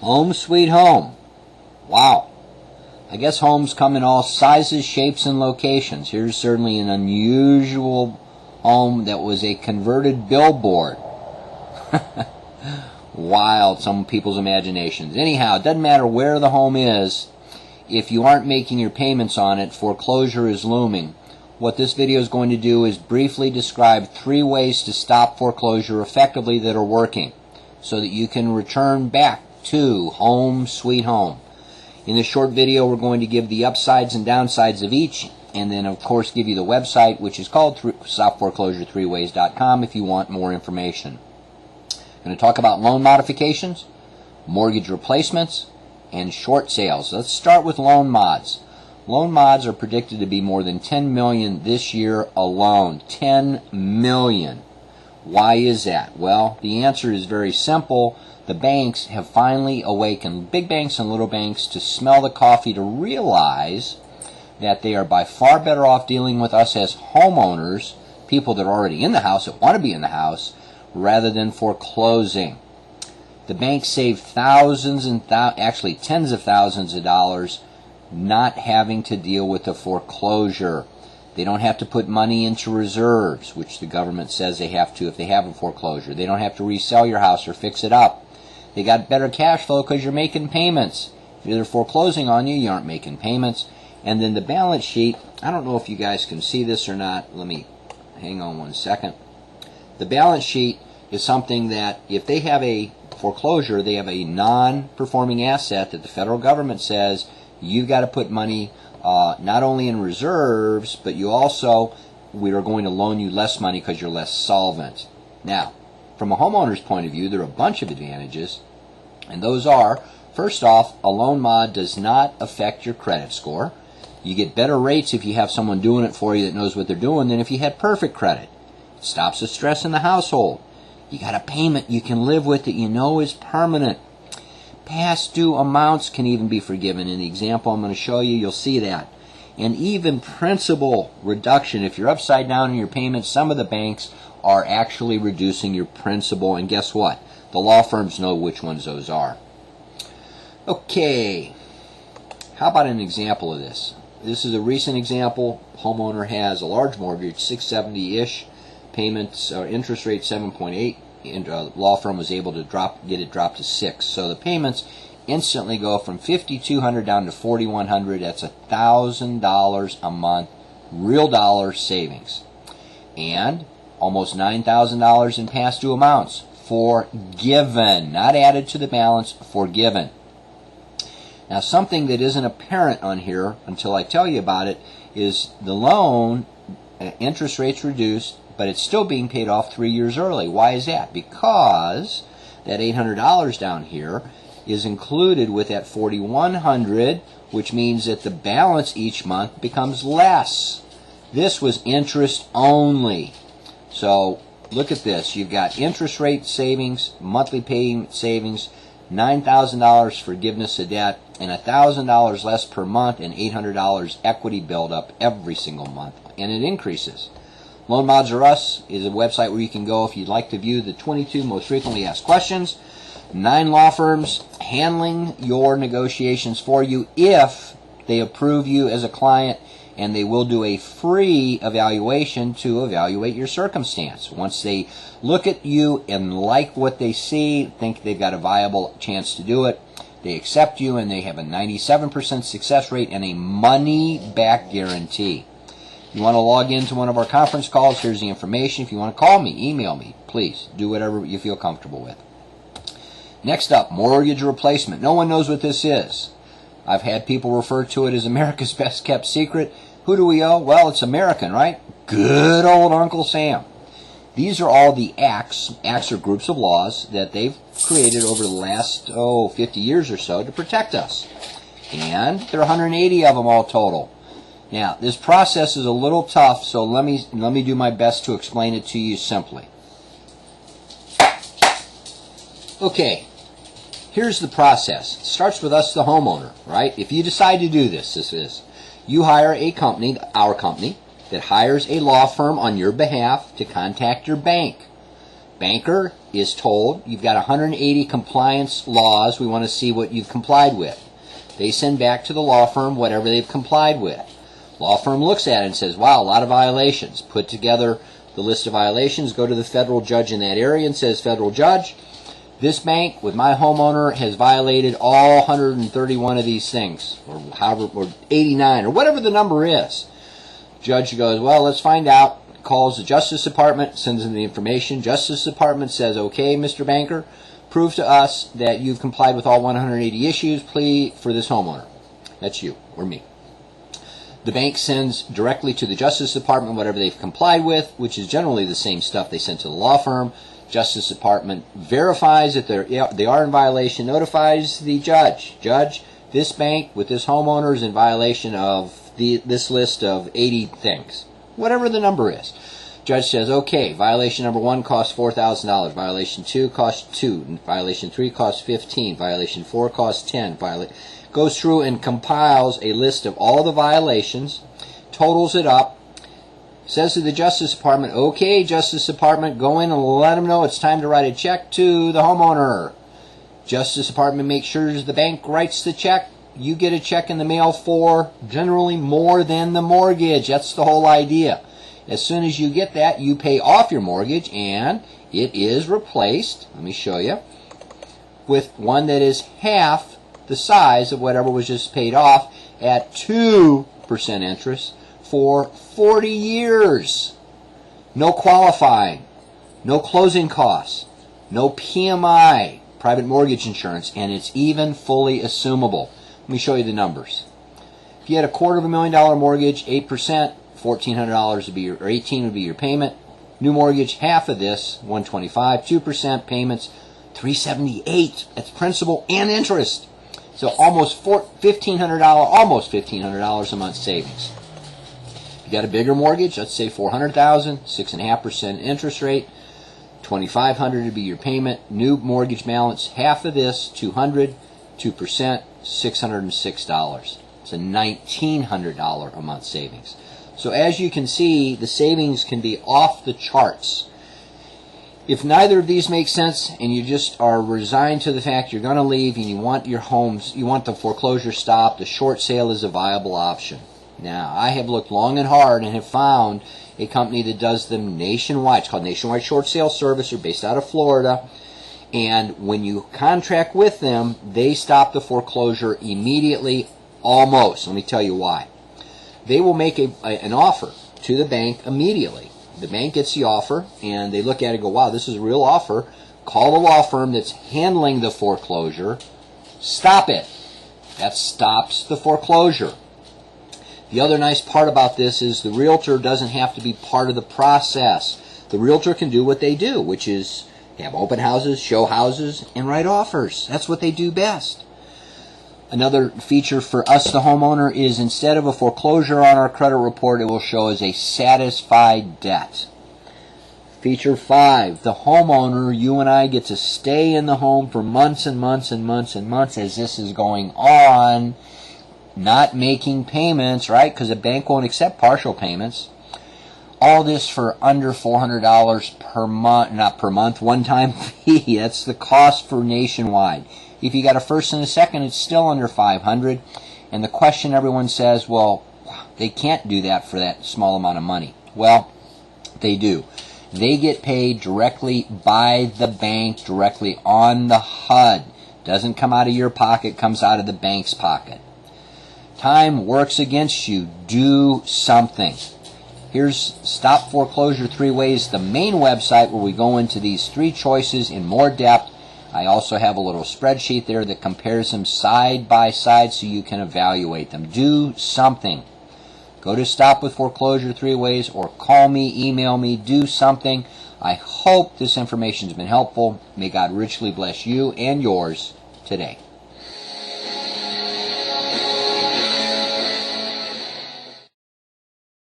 Home sweet home. Wow. I guess homes come in all sizes, shapes, and locations. Here's certainly an unusual home that was a converted billboard. Wild, some people's imaginations. Anyhow, it doesn't matter where the home is. If you aren't making your payments on it, foreclosure is looming. What this video is going to do is briefly describe 3 ways to stop foreclosure effectively that are working, so that you can return back to home sweet home. In this short video, we're going to give the upsides and downsides of each, and then of course give you the website, which is called stopforeclosure3ways.com, if you want more information. I'm going to talk about loan modifications, mortgage replacements, and short sales. Let's start with loan mods. Loan mods are predicted to be more than 10 million this year alone. 10 million. Why is that? Well, the answer is very simple. The banks have finally awakened, big banks and little banks, to smell the coffee, to realize that they are by far better off dealing with us as homeowners, people that are already in the house, that want to be in the house, rather than foreclosing. The banks save thousands and actually tens of thousands of dollars not having to deal with the foreclosure. They don't have to put money into reserves, which the government says they have to if they have a foreclosure. They don't have to resell your house or fix it up. They got better cash flow because you're making payments. If they're foreclosing on you, you aren't making payments. And then the balance sheet, I don't know if you guys can see this or not. Let me hang on one second. The balance sheet is something that if they have a foreclosure, they have a non-performing asset that the federal government says you've got to put money not only in reserves, but we are going to loan you less money because you're less solvent. Now, from a homeowner's point of view, there are a bunch of advantages, and those are, first off, a loan mod does not affect your credit score. You get better rates if you have someone doing it for you that knows what they're doing than if you had perfect credit. It stops the stress in the household. You got a payment you can live with that you know is permanent. Past due amounts can even be forgiven. In the example I'm going to show you, you'll see that. And even principal reduction. If you're upside down in your payments, some of the banks are actually reducing your principal. And guess what? The law firms know which ones those are. Okay. How about an example of this? This is a recent example. Homeowner has a large mortgage, 670-ish. Payments, interest rate 7.8. And law firm was able to get it dropped to 6. So the payments instantly go from $5,200 down to $4,100. That's $1,000 a month, real dollar savings, and almost $9,000 in past due amounts forgiven, not added to the balance, forgiven. Now, something that isn't apparent on here until I tell you about it is the loan interest rates reduced, but it's still being paid off 3 years early. Why is that? Because that $800 down here is included with that $4,100, which means that the balance each month becomes less. This was interest only. So look at this. You've got interest rate savings, monthly payment savings, $9,000 forgiveness of debt, and $1,000 less per month, and $800 equity buildup every single month. And it increases. Loan Mods Are Us is a website where you can go if you'd like to view the 22 most frequently asked questions. 9 law firms handling your negotiations for you if they approve you as a client, and they will do a free evaluation to evaluate your circumstance. Once they look at you and like what they see, think they've got a viable chance to do it, they accept you, and they have a 97% success rate and a money-back guarantee. You want to log into one of our conference calls, here's the information. If you want to call me, email me, please. Do whatever you feel comfortable with. Next up, mortgage replacement. No one knows what this is. I've had people refer to it as America's best kept secret. Who do we owe? Well, it's American, right? Good old Uncle Sam. These are all the acts or groups of laws that they've created over the last, 50 years or so to protect us. And there are 180 of them all total. Now, this process is a little tough, so let me do my best to explain it to you simply. Okay, here's the process. It starts with us, the homeowner, right? If you decide to do this, you hire a company, our company, that hires a law firm on your behalf to contact your bank. Banker is told, you've got 180 compliance laws. We want to see what you've complied with. They send back to the law firm whatever they've complied with. Law firm looks at it and says, wow, a lot of violations. Put together the list of violations, go to the federal judge in that area and says, federal judge, this bank with my homeowner has violated all 131 of these things, or however, or 89, or whatever the number is. Judge goes, well, let's find out. Calls the Justice Department, sends them the information. Justice Department says, okay, Mr. Banker, prove to us that you've complied with all 180 issues, please, for this homeowner. That's you, or me. The bank sends directly to the Justice Department whatever they've complied with, which is generally the same stuff they sent to the law firm. Justice Department verifies that they are in violation, notifies the judge. Judge, this bank with this homeowner is in violation of this list of 80 things, whatever the number is. Judge says, okay, violation number 1 costs $4,000. Violation 2 costs $2. Violation 3 costs $15. Violation 4 costs $10. Goes through and compiles a list of all the violations, totals it up, says to the Justice Department, okay, Justice Department, go in and let them know it's time to write a check to the homeowner. Justice Department makes sure the bank writes the check. You get a check in the mail for generally more than the mortgage. That's the whole idea. As soon as you get that, you pay off your mortgage, and it is replaced, let me show you, with one that is half the size of whatever was just paid off at 2% interest for 40 years. No qualifying, no closing costs, no PMI, private mortgage insurance, and it's even fully assumable. Let me show you the numbers. If you had a $250,000 mortgage, 8%, $1,400 would be your, or $1,800 would be your payment. New mortgage, half of this, $125, 2% payments, $378. That's principal and interest. So almost $1,500 a month savings. If you got a bigger mortgage, let's say $400,000, 6.5% interest rate, $2,500 would be your payment. New mortgage balance, half of this, $200, 2%, $606. It's a $1,900 a month savings. So as you can see, the savings can be off the charts. If neither of these make sense and you just are resigned to the fact you're going to leave and you want your homes, you want the foreclosure stopped, the short sale is a viable option. Now, I have looked long and hard and have found a company that does them nationwide. It's called Nationwide Short Sale Service. They're based out of Florida. And when you contract with them, they stop the foreclosure immediately, almost. Let me tell you why. They will make an offer to the bank immediately. The bank gets the offer, and they look at it and go, wow, this is a real offer. Call the law firm that's handling the foreclosure. Stop it. That stops the foreclosure. The other nice part about this is the realtor doesn't have to be part of the process. The realtor can do what they do, which is have open houses, show houses, and write offers. That's what they do best. Another feature for us, the homeowner, is instead of a foreclosure on our credit report, it will show as a satisfied debt. Feature 5, the homeowner, you and I, get to stay in the home for months and months and months and months as this is going on, not making payments, right? Because the bank won't accept partial payments. All this for under $400 per month, not per month, one-time fee. That's the cost for Nationwide. If you got a first and a second, it's still under $500. And the question everyone says, well, they can't do that for that small amount of money. Well, they do. They get paid directly by the bank, directly on the HUD. Doesn't come out of your pocket, comes out of the bank's pocket. Time works against you. Do something. Here's Stop Foreclosure 3 Ways, the main website where we go into these 3 choices in more depth. I also have a little spreadsheet there that compares them side by side so you can evaluate them. Do something. Go to Stop with Foreclosure 3 Ways or call me, email me, do something. I hope this information has been helpful. May God richly bless you and yours today.